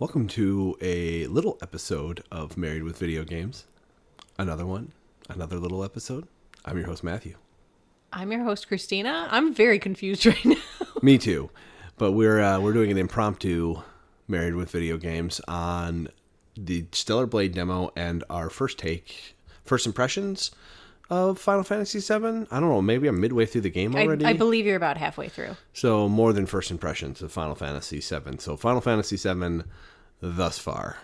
Welcome to a little episode of Married with Video Games. Another little episode. I'm your host, Matthew. I'm your host, Christina. I'm very confused right now. Me too. But we're doing an impromptu Married with Video Games on the Stellar Blade demo and our first impressions of Final Fantasy VII. I don't know, maybe I'm midway through the game already. I believe you're about halfway through. So more than first impressions of Final Fantasy VII. So Final Fantasy VII thus far.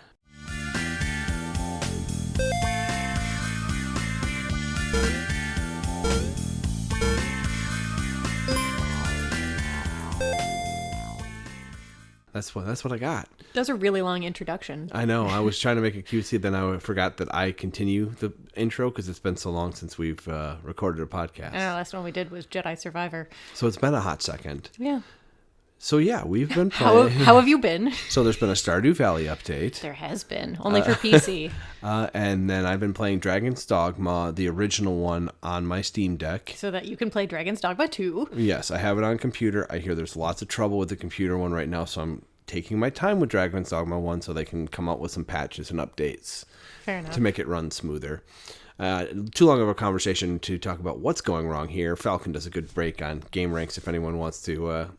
That's what I got. That's a really long introduction. I know. I was trying to make it cutesy, then I forgot that I continue the intro because it's been so long since we've recorded a podcast. I know, last one we did was Jedi Survivor. So it's been a hot second. Yeah. So yeah, we've been playing. How have you been? So there's been a Stardew Valley update. There has been. Only for PC. And then I've been playing Dragon's Dogma, the original one, on my Steam Deck. So that you can play Dragon's Dogma 2. Yes, I have it on computer. I hear there's lots of trouble with the computer one right now, so I'm taking my time with Dragon's Dogma 1 so they can come out with some patches and updates. Fair enough. To make it run smoother. Too long of a conversation to talk about what's going wrong here. Falcon does a good break on Game Ranks if anyone wants to...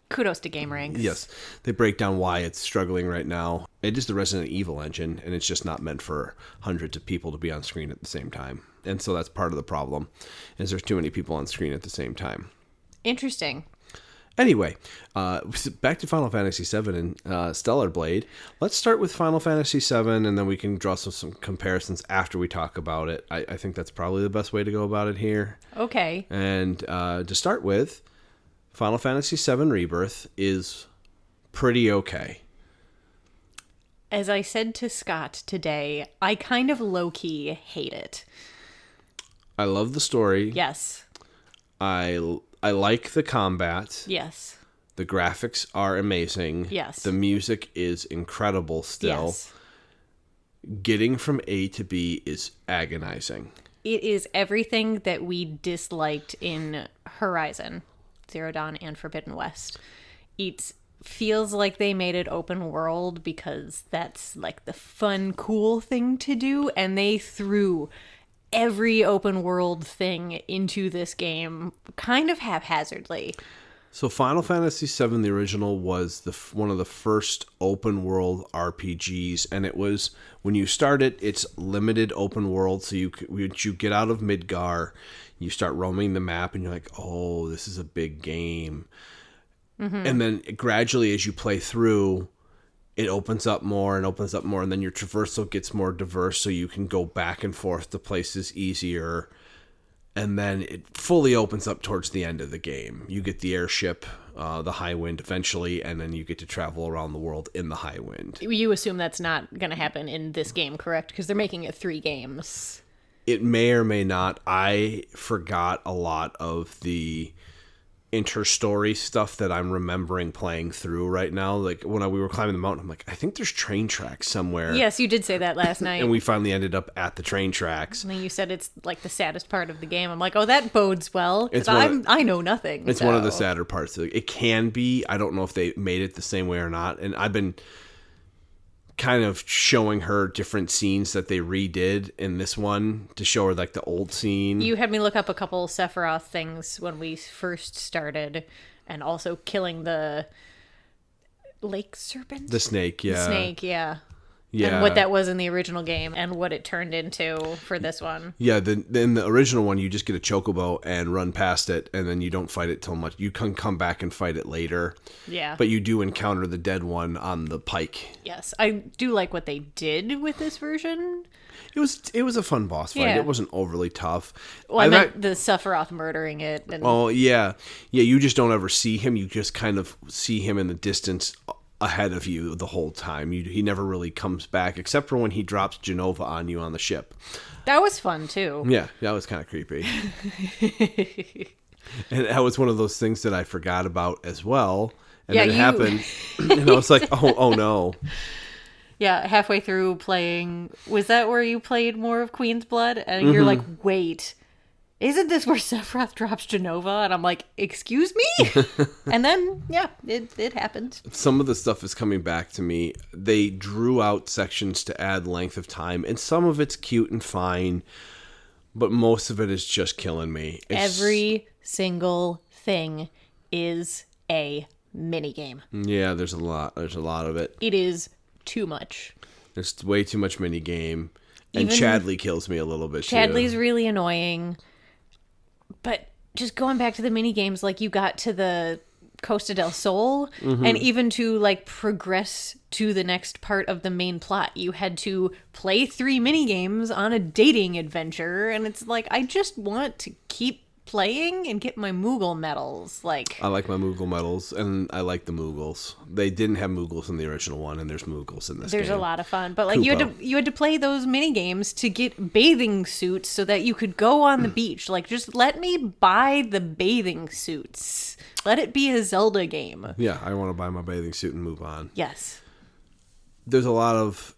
Kudos to Game Ranks. Yes, they break down why it's struggling right now. It is the Resident Evil engine, and it's just not meant for hundreds of people to be on screen at the same time. And so that's part of the problem, is there's too many people on screen at the same time. Interesting. Anyway, back to Final Fantasy VII and Stellar Blade. Let's start with Final Fantasy VII, and then we can draw some comparisons after we talk about it. I think that's probably the best way to go about it here. Okay. And to start with, Final Fantasy VII Rebirth is pretty okay. As I said to Scott today, I kind of low-key hate it. I love the story. Yes. I like the combat. Yes. The graphics are amazing. Yes. The music is incredible still. Yes. Getting from A to B is agonizing. It is everything that we disliked in Horizon Zero Dawn and Forbidden West. It feels like they made it open world because that's like the fun, cool thing to do, and they threw every open world thing into this game kind of haphazardly. So Final Fantasy VII, the original, was one of the first open world RPGs, and it was, when you start it, it's limited open world, so you get out of Midgar, you start roaming the map, and you're like, oh, this is a big game. Mm-hmm. And then gradually, as you play through, it opens up more, and then your traversal gets more diverse, so you can go back and forth to places easier. And then it fully opens up towards the end of the game. You get the airship, the High Wind eventually, and then you get to travel around the world in the High Wind. You assume that's not going to happen in this game, correct? Because they're making it 3 games. It may or may not. I forgot a lot of the interstory stuff that I'm remembering playing through right now. Like when we were climbing the mountain, I'm like, I think there's train tracks somewhere. Yes, you did say that last night. And we finally ended up at the train tracks. And then you said it's like the saddest part of the game. I'm like, oh, that bodes well. I know nothing. It's one of the sadder parts. It can be. I don't know if they made it the same way or not. And I've been kind of showing her different scenes that they redid in this one to show her like the old scene. You had me look up a couple Sephiroth things when we first started, and also killing the lake serpent? The snake, yeah. The snake, yeah. Yeah. And what that was in the original game and what it turned into for this one. Yeah, in the original one, you just get a chocobo and run past it, and then you don't fight it till much. You can come back and fight it later. Yeah. But you do encounter the dead one on the pike. Yes. I do like what they did with this version. It was a fun boss fight. Yeah. It wasn't overly tough. Well, I meant the Sephiroth murdering it. And... Oh, yeah. Yeah, you just don't ever see him. You just kind of see him in the distance ahead of you the whole time. He never really comes back, except for when he drops Genova on you on the ship. That was fun, too. Yeah, that was kind of creepy. And that was one of those things that I forgot about as well. And then it happened, and I was like, oh no. Yeah, halfway through playing, was that where you played more of Queen's Blood? And you're like, wait, isn't this where Sephiroth drops Jenova? And I'm like, excuse me? And then, yeah, it happened. Some of the stuff is coming back to me. They drew out sections to add length of time, and some of it's cute and fine, but most of it is just killing me. Every single thing is a minigame. Yeah, there's a lot. There's a lot of it. It is too much. There's way too much minigame. And Chadley kills me a little bit, Chadley's too. really annoying. But just going back to the mini games, like you got to the Costa del Sol, and even to like progress to the next part of the main plot, you had to play 3 mini games on a dating adventure, and it's like I just want to keep playing and get my Moogle medals. Like I like my Moogle medals, and I like the Moogles. They didn't have Moogles in the original one, and there's Moogles in this there's game. a lot of fun, but like you had to play those mini games to get bathing suits so that you could go on the beach. Like just let me buy the bathing suits. Let it be a Zelda game. Yeah, I want to buy my bathing suit and move on. Yes. There's a lot of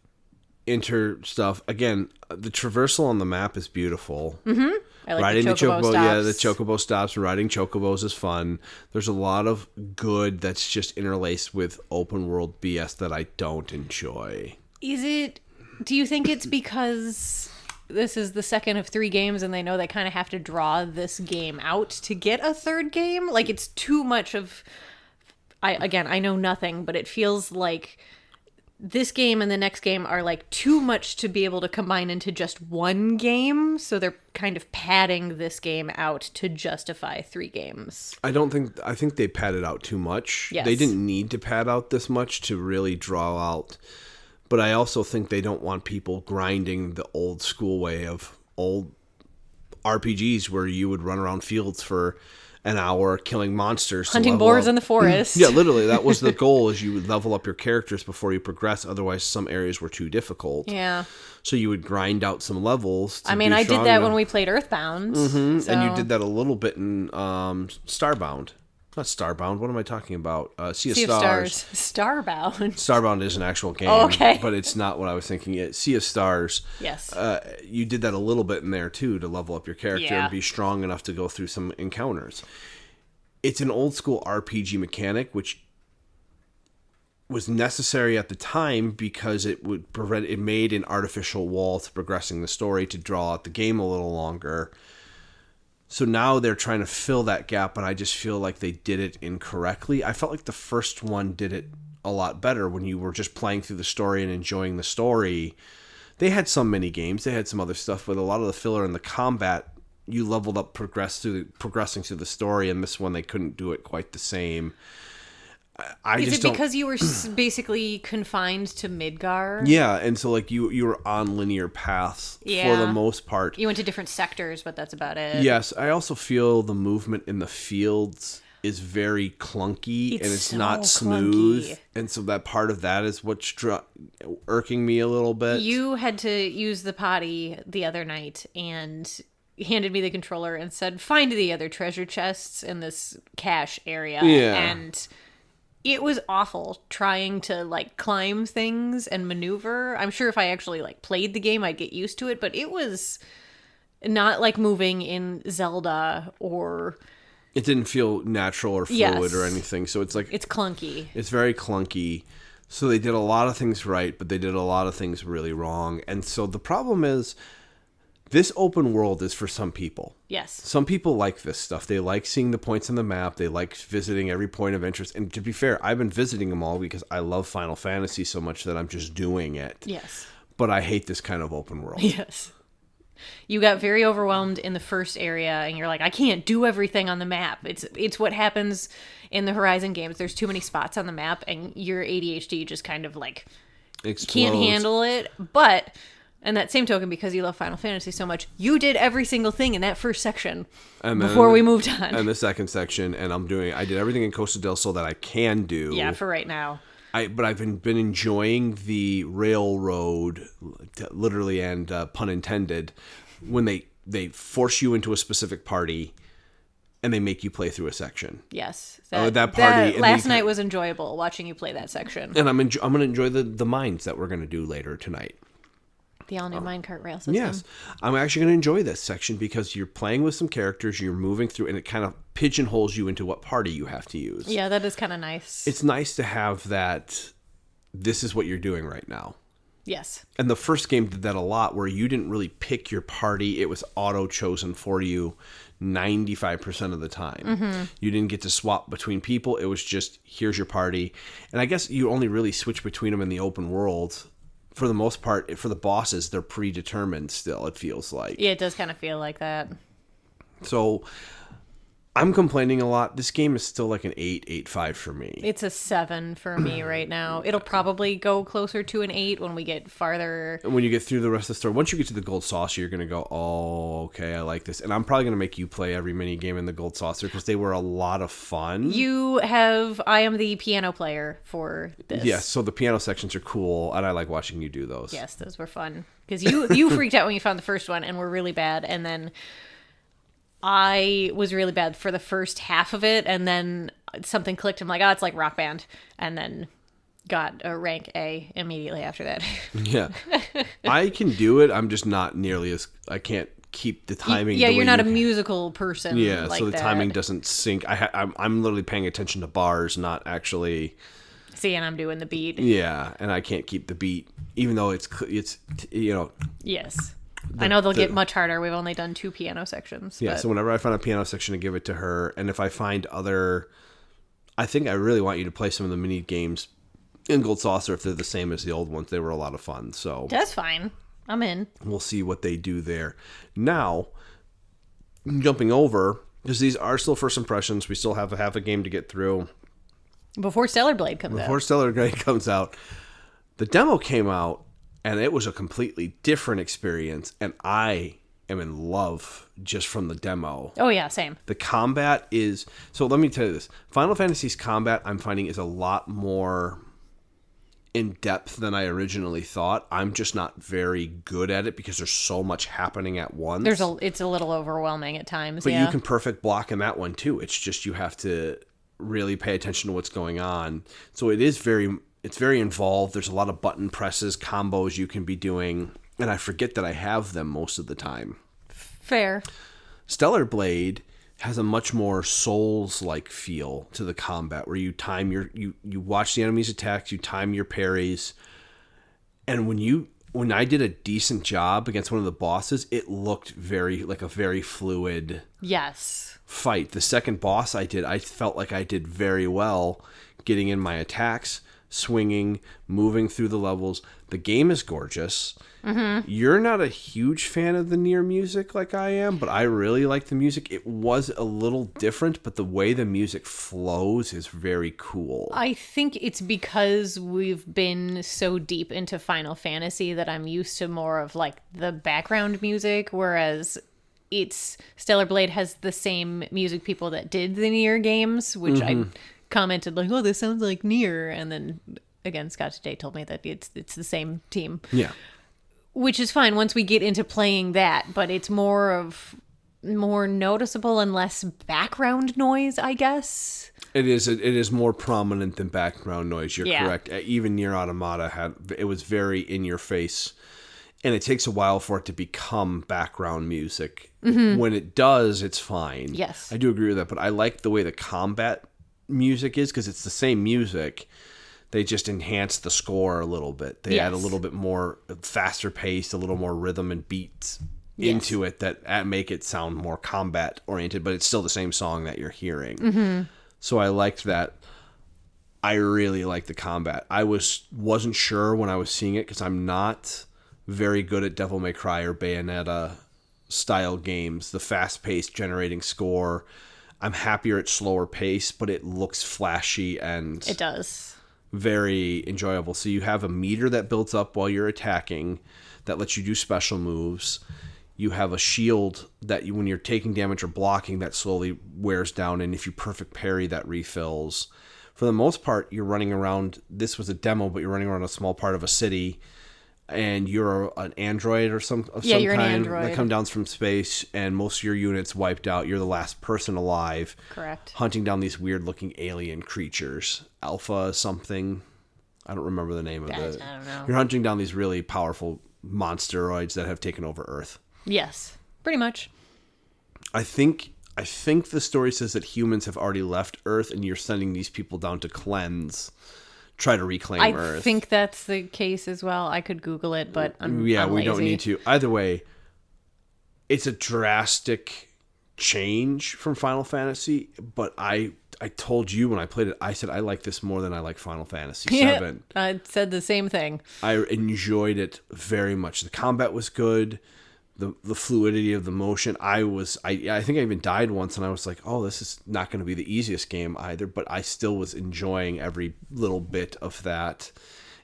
stuff. Again, the traversal on the map is beautiful. Mm-hmm. I like Riding the chocobo stops. Yeah, the chocobo stops. Riding chocobos is fun. There's a lot of good that's just interlaced with open world BS that I don't enjoy. Do you think it's because this is the second of 3 games and they know they kind of have to draw this game out to get a third game? Like it's too much of... I know nothing, but it feels like this game and the next game are like too much to be able to combine into just one game, so they're kind of padding this game out to justify 3 games. I think they padded out too much. Yes. They didn't need to pad out this much to really draw out, but I also think they don't want people grinding the old school way of old RPGs where you would run around fields for an hour killing monsters, hunting boars in the forest. Yeah, literally, that was the goal, is you would level up your characters before you progress. Otherwise, some areas were too difficult. Yeah. So you would grind out some levels. I mean, I did that when we played Earthbound. Mm-hmm. So. And you did that a little bit in Starbound. Not Starbound. What am I talking about? Sea of Stars. Starbound. Starbound is an actual game. Oh, okay. But it's not what I was thinking. Sea of Stars. Yes. You did that a little bit in there, too, to level up your character Yeah. and be strong enough to go through some encounters. It's an old school RPG mechanic, which was necessary at the time because it would prevent, it made an artificial wall to progressing the story to draw out the game a little longer. So now they're trying to fill that gap, and I just feel like they did it incorrectly. I felt like the first one did it a lot better when you were just playing through the story and enjoying the story. They had some mini games, they had some other stuff, but a lot of the filler and the combat, you leveled up progressing through the story, and this one they couldn't do it quite the same. Is it because you were basically confined to Midgar? Yeah, and so like you were on linear paths for the most part. You went to different sectors, but that's about it. Yes, I also feel the movement in the fields is very clunky and it's so not smooth. clunky. And so that part of that is what's irking me a little bit. You had to use the potty the other night and handed me the controller and said, find the other treasure chests in this cache area. Yeah. And it was awful trying to like climb things and maneuver. I'm sure if I actually like played the game, I'd get used to it, but it was not like moving in Zelda or... It didn't feel natural or fluid or anything. So it's like... It's clunky. It's very clunky. So they did a lot of things right, but they did a lot of things really wrong. And so the problem is, this open world is for some people. Yes. Some people like this stuff. They like seeing the points on the map. They like visiting every point of interest. And to be fair, I've been visiting them all because I love Final Fantasy so much that I'm just doing it. Yes. But I hate this kind of open world. Yes. You got very overwhelmed in the first area, and you're like, I can't do everything on the map. It's what happens in the Horizon games. There's too many spots on the map, and your ADHD just kind of like Explodes. can't handle it. But, and that same token, because you love Final Fantasy so much, you did every single thing in that first section before we moved on. And the second section, and I did everything in Costa del Sol that I can do. Yeah, for right now. But I've been enjoying the railroad, literally and pun intended, when they force you into a specific party and they make you play through a section. Yes. That party. Last night was enjoyable watching you play that section. And I'm going to enjoy the mines that we're going to do later tonight. The all-new minecart rail system. Yes. I'm actually going to enjoy this section because you're playing with some characters, you're moving through, and it kind of pigeonholes you into what party you have to use. Yeah, that is kind of nice. It's nice to have that, this is what you're doing right now. Yes. And the first game did that a lot, where you didn't really pick your party. It was auto-chosen for you 95% of the time. Mm-hmm. You didn't get to swap between people. It was just, here's your party. And I guess you only really switch between them in the open world. For the most part, for the bosses, they're predetermined still, it feels like. Yeah, it does kind of feel like that. So I'm complaining a lot. This game is still like an 8, 8.5 for me. It's a 7 for me right now. It'll probably go closer to an 8 when we get farther. When you get through the rest of the story, once you get to the Gold Saucer, you're going to go, oh, okay, I like this. And I'm probably going to make you play every mini game in the Gold Saucer because they were a lot of fun. I am the piano player for this. Yes, so the piano sections are cool, and I like watching you do those. Yes, those were fun. Because you freaked out when you found the first one and were really bad, and then I was really bad for the first half of it, and then something clicked. I'm like, oh, it's like Rock Band, and then got a rank A immediately after that. Yeah. I can do it. I'm just not nearly as... I can't keep the timing. Yeah, the you're way not you a musical person. Yeah, like so the that. timing doesn't sync. I'm literally paying attention to bars, not actually... See, and I'm doing the beat. Yeah, and I can't keep the beat, even though it's you know... Yes. I know they'll get much harder. We've only done 2 piano sections. Yeah, but... so whenever I find a piano section, I give it to her. And if I find other... I think I really want you to play some of the mini games in Gold Saucer if they're the same as the old ones. They were a lot of fun, so... That's fine. I'm in. We'll see what they do there. Now, jumping over, because these are still first impressions. We still have half a game to get through. Before Stellar Blade comes out. Before Stellar Blade comes out. The demo came out, and it was a completely different experience, and I am in love just from the demo. Oh, yeah, same. The combat is... So let me tell you this. Final Fantasy's combat, I'm finding, is a lot more in-depth than I originally thought. I'm just not very good at it because there's so much happening at once. It's a little overwhelming at times, But yeah. you can perfect block in that one, too. It's just you have to really pay attention to what's going on. So it's very involved. There's a lot of button presses, combos you can be doing, and I forget that I have them most of the time. Fair. Stellar Blade has a much more Souls-like feel to the combat, where you time you watch the enemy's attacks, you time your parries, and when I did a decent job against one of the bosses, it looked like a very fluid fight. The second boss I felt like I did very well getting in my attacks, swinging, moving through the levels. The game is gorgeous. Mm-hmm. You're not a huge fan of the Nier music like I am, but I really like the music. It was a little different, but the way the music flows is very cool. I think it's because we've been so deep into Final Fantasy that I'm used to more of like the background music, whereas Stellar Blade has the same music people that did the Nier games, which I commented like, oh, this sounds like Nier, and then again Scott today told me that it's the same team. Yeah. Which is fine once we get into playing that, but it's more noticeable and less background noise, I guess. It is more prominent than background noise. You're correct. Even Nier Automata it was very in your face, and it takes a while for it to become background music. Mm-hmm. When it does, it's fine. Yes, I do agree with that, but I like the way the combat music is because it's the same music. They just enhance the score a little bit. They add a little bit more faster pace, a little more rhythm and beats into it that make it sound more combat oriented, but it's still the same song that you're hearing. Mm-hmm. So I liked that. I really liked the combat. I wasn't sure when I was seeing it because I'm not very good at Devil May Cry or Bayonetta style games. The fast paced generating score. I'm happier at slower pace, but it looks flashy and it does. Very enjoyable. So you have a meter that builds up while you're attacking that lets you do special moves. You have a shield that when you're taking damage or blocking, that slowly wears down, and if you perfect parry, that refills. For the most part, you're running around. This was a demo, but you're running around a small part of a city, and you're an android or some kind an android that comes down from space, and most of your units wiped out. You're the last person alive. Correct. Hunting down these weird-looking alien creatures. Alpha something. I don't remember the name of it. I don't know. You're hunting down these really powerful monsteroids that have taken over Earth. Yes, pretty much. I think the story says that humans have already left Earth, and you're sending these people down to try to reclaim Earth. I think that's the case as well. I could Google it, but I'm we lazy. don't need to. Either way, it's a drastic change from Final Fantasy, but I told you when I played it, I said I like this more than I like Final Fantasy VII. I said the same thing. I enjoyed it very much. The combat was good. The fluidity of the motion. I think I even died once, and I was like, oh, this is not going to be the easiest game either, but I still was enjoying every little bit of that,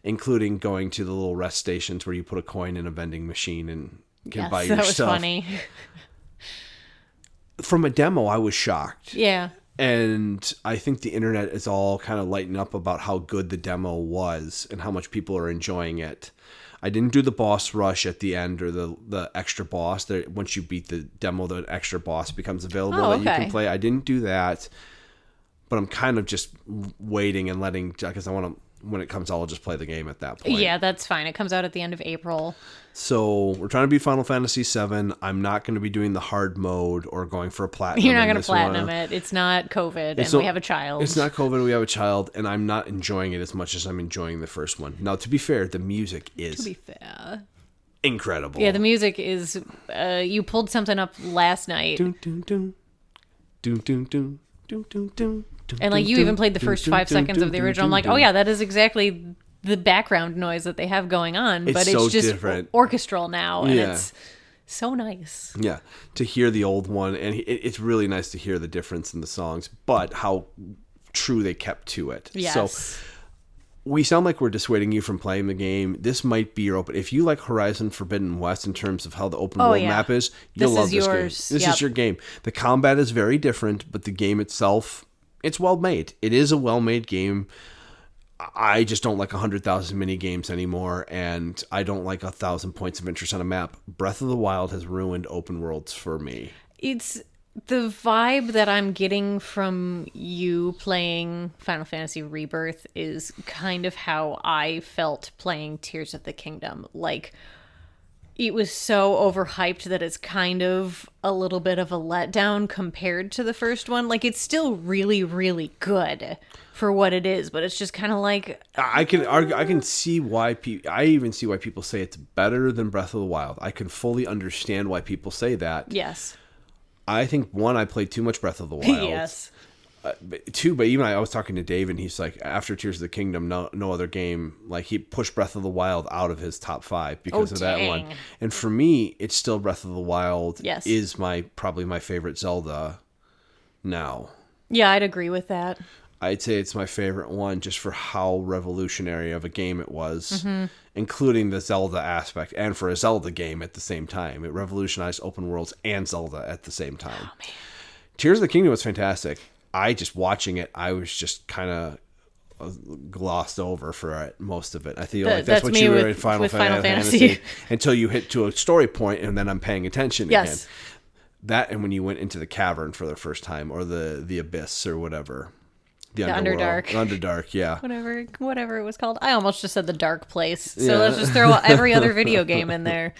including going to the little rest stations where you put a coin in a vending machine and can buy your stuff. That was funny. From a demo, I was shocked. Yeah. And I think the internet is all kind of lighting up about how good the demo was and how much people are enjoying it. I didn't do the boss rush at the end or the extra boss. Once you beat the demo, the extra boss becomes available that you can play. I didn't do that, but I'm kind of just waiting and letting, because I want to, when it comes out, I'll just play the game at that point. Yeah, that's fine. It comes out at the end of April. So we're trying to beat Final Fantasy VII. I'm not going to be doing the hard mode or going for a platinum. You're not going to platinum it. It's not COVID, and we have a child. It's not COVID, we have a child, and I'm not enjoying it as much as I'm enjoying the first one. Now, to be fair, the music is incredible. Yeah, the music is... you pulled something up last night. Dun, dun, dun. Dun, dun, dun. Dun, dun, dun. And like you even played the first 5 seconds of the original. I'm like, oh yeah, that is exactly the background noise that they have going on. But it's just different. Orchestral now, and it's so nice. Yeah, to hear the old one, and it's really nice to hear the difference in the songs, but how true they kept to it. Yes. So we sound like we're dissuading you from playing the game. This might be your open. If you like Horizon Forbidden West in terms of how the open world map is, you'll love this game. This is your game. The combat is very different, but the game itself, it's well made. It is a well made game. I just don't like 100,000 mini games anymore, and I don't like 1,000 points of interest on a map. Breath of the Wild has ruined open worlds for me. It's the vibe that I'm getting from you playing Final Fantasy Rebirth is kind of how I felt playing Tears of the Kingdom. Like, it was so overhyped that it's kind of a little bit of a letdown compared to the first one. Like, it's still really, really good for what it is, but it's just kind of like... I can see why I even see why people say it's better than Breath of the Wild. I can fully understand why people say that. Yes. I think, one, I played too much Breath of the Wild. Yes. Two, but even I was talking to Dave, and he's like, after Tears of the Kingdom, no other game, like, he pushed Breath of the Wild out of his top 5 because of that one. And for me, it's still Breath of the Wild is probably my favorite Zelda now. Yeah, I'd agree with that. I'd say it's my favorite one just for how revolutionary of a game it was, including the Zelda aspect, and for a Zelda game at the same time. It revolutionized open worlds and Zelda at the same time. Oh, man. Tears of the Kingdom was fantastic. Watching it, I was just kind of glossed over for it, most of it. I feel like that's what you were in Final Fantasy until you hit to a story point, and then I'm paying attention again. That, and when you went into the cavern for the first time, or the abyss, or whatever. The Underdark. Underdark, yeah. Whatever it was called. I almost just said the dark place. So let's just throw every other video game in there.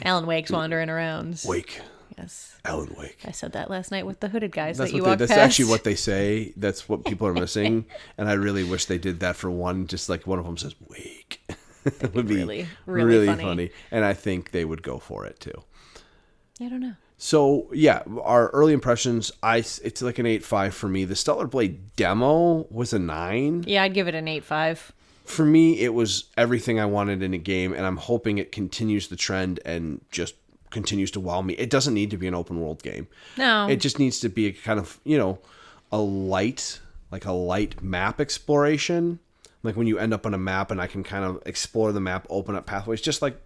Alan Wake's wandering around. Wake. Yes. Alan Wake. I said that last night with the hooded guys that's that you walked past. That's actually what they say. That's what people are missing. And I really wish they did that for one. Just like one of them says, Wake. It would be really funny. And I think they would go for it too. I don't know. So, yeah, our early impressions, it's like an 8.5 for me. The Stellar Blade demo was a 9. Yeah, I'd give it an 8.5. For me, it was everything I wanted in a game, and I'm hoping it continues the trend and just continues to wow me. It doesn't need to be an open world game. No. It just needs to be a kind of, a light map exploration. Like when you end up on a map and I can kind of explore the map, open up pathways, just like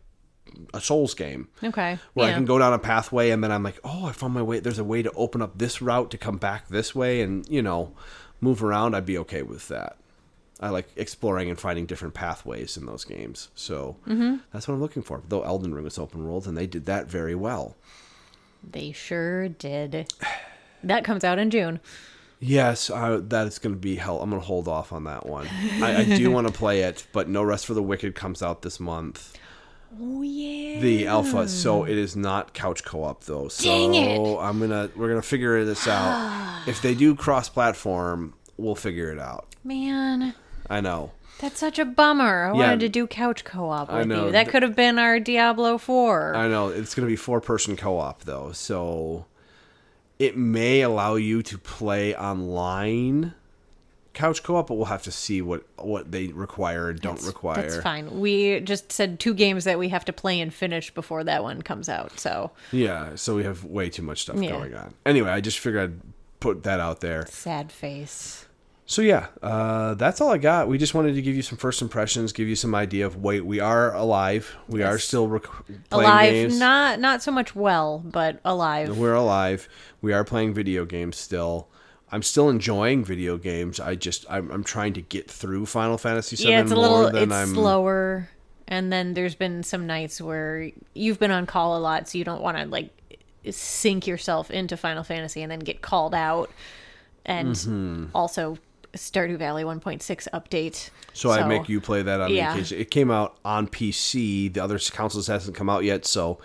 a Souls game. Okay. Where I can go down a pathway and then I'm like, oh, I found my way. There's a way to open up this route to come back this way and, move around. I'd be okay with that. I like exploring and finding different pathways in those games. So that's what I'm looking for. Though Elden Ring was open world and they did that very well. They sure did. That comes out in June. Yes, that is going to be hell. I'm going to hold off on that one. I do want to play it, but No Rest for the Wicked comes out this month. Oh yeah. The alpha, so it is not couch co-op though. So Dang it. we're gonna figure this out. If they do cross-platform, we'll figure it out. Man, I know. that's such a bummer. I wanted to do couch co-op with know. you. That could have been our Diablo 4. I know. It's gonna be 4-person co-op though, so it may allow you to play online couch co-op, but we'll have to see what they require and don't require. That's fine. We just said 2 games that we have to play and finish before that one comes out. So yeah, so we have way too much stuff going on. Anyway, I just figured I'd put that out there. Sad face. So yeah, that's all I got. We just wanted to give you some first impressions, give you some idea of we are alive. We are still playing Alive, games. not so much well, but alive. We're alive. We are playing video games still. I'm still enjoying video games. I'm trying to get through Final Fantasy VII it's a more little than it's slower. And then there's been some nights where you've been on call a lot, so you don't want to like sink yourself into Final Fantasy and then get called out. And also Stardew Valley 1.6 update. So I make you play that on the occasion. It came out on PC. The other consoles hasn't come out yet, so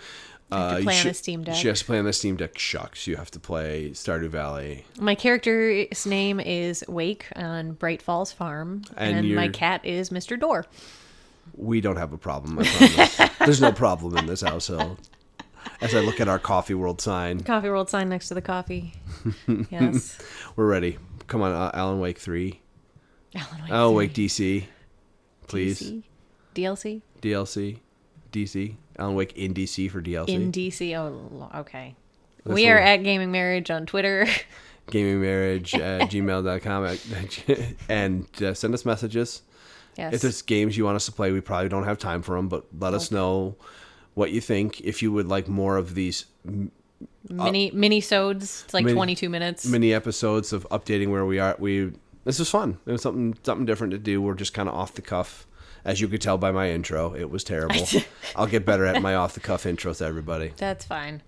have to play on the Steam Deck. She has to play on the Steam Deck. Shucks, you have to play Stardew Valley. My character's name is Wake on Bright Falls Farm, and my cat is Mr. Door. We don't have a problem, I promise. There's no problem in this household. As I look at our Coffee World sign. Coffee World sign next to the coffee. Yes. We're ready. Come on, Alan Wake 3. Alan Wake DC. Please. DC? DLC. DC. Alan Wake in DC for DLC. In DC. Oh, okay. We are at Gaming Marriage on Twitter. Gamingmarriage at gmail.com. And send us messages. Yes. If there's games you want us to play, we probably don't have time for them, but let us know what you think. If you would like more of these mini-sodes, it's like 22 minutes. Mini episodes of updating where we are. This was fun. It was something different to do. We're just kind of off the cuff. As you could tell by my intro, it was terrible. I'll get better at my off the cuff intros, everybody. That's fine.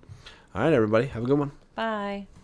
All right, everybody. Have a good one. Bye.